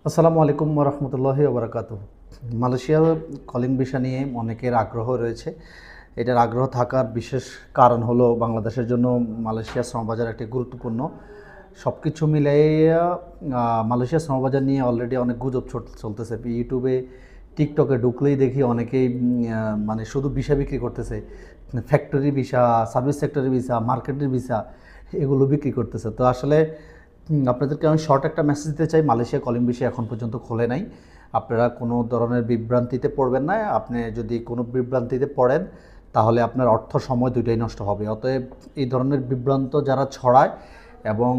আসসালামু আলাইকুম রহমতুল্লাহি ওবরাকাতুহ। মালয়েশিয়ার কলিং ভিসা নিয়ে অনেকের আগ্রহ রয়েছে। এটার আগ্রহ থাকার বিশেষ কারণ হলো বাংলাদেশের জন্য মালয়েশিয়ার শ্রমবাজার একটি গুরুত্বপূর্ণ। সব কিছু মিলাইয়া মালয়েশিয়ার শ্রমবাজার নিয়ে অলরেডি অনেক গুজব চলতেছে। ইউটিউবে, টিকটকে ঢুকলেই দেখি অনেকেই মানে শুধু ভিসা বিক্রি করতেছে। ফ্যাক্টরি ভিসা, সার্ভিস সেক্টরের ভিসা, মার্কেটের ভিসা এগুলো বিক্রি করতেছে। তো আসলে আপনাদেরকে আমি শর্ট একটা মেসেজ দিতে চাই, মালয়েশিয়া কলিং ভিসা এখন পর্যন্ত খোলে নাই। আপনারা কোনো ধরনের বিভ্রান্তিতে পড়বেন না। আপনি যদি কোনো বিভ্রান্তিতে পড়েন তাহলে আপনার অর্থ সময় দুইটাই নষ্ট হবে। অতএব এই ধরনের বিভ্রান্ত যারা ছড়ায় এবং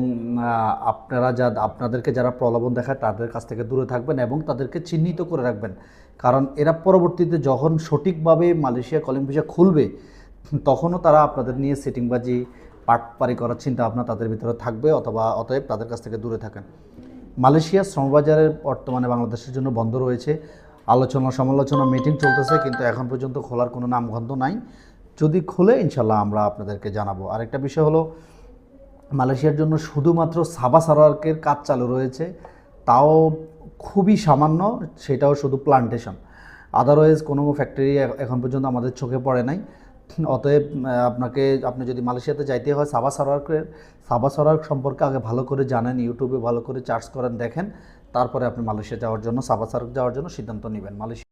আপনাদেরকে যারা প্রলোভন দেখায় তাদের কাছ থেকে দূরে থাকবেন এবং তাদেরকে চিহ্নিত করে রাখবেন। কারণ এরা পরবর্তীতে যখন সঠিকভাবে মালয়েশিয়া কলিং ভিসা খুলবে তখনও তারা আপনাদের নিয়ে সেটিংবাজি পাটপারি করার চিন্তা ভাবনা তাদের ভিতরে থাকবে। অতএব তাদের কাছ থেকে দূরে থাকেন। মালয়েশিয়ার শ্রমবাজারের বর্তমানে বাংলাদেশের জন্য বন্ধ রয়েছে। আলোচনা সমালোচনা মিটিং চলতেছে, কিন্তু এখন পর্যন্ত খোলার কোনো নামগন্ধ নাই। যদি খুলে ইনশাল্লাহ আমরা আপনাদেরকে জানাবো। আরেকটা বিষয় হলো, মালয়েশিয়ার জন্য শুধুমাত্র সাবা সারোয়ার্কের কাজ চালু রয়েছে, তাও খুবই সামান্য, সেটাও শুধু প্লান্টেশন। আদারওয়াইজ কোনো ফ্যাক্টরি এখন পর্যন্ত আমাদের চোখে পড়ে নাই। অতএব আপনি যদি মালয়েশিয়াতে যাইতে হয়, সাবা সারোয়ার্ক সম্পর্কে আগে ভালো করে জানেন, ইউটিউবে ভালো করে সার্চ করেন, দেখেন, তারপরে আপনি মালয়েশিয়া যাওয়ার জন্য, সাবা সারোয়ার্ক যাওয়ার জন্য সিদ্ধান্ত নেবেন। মালয়েশিয়া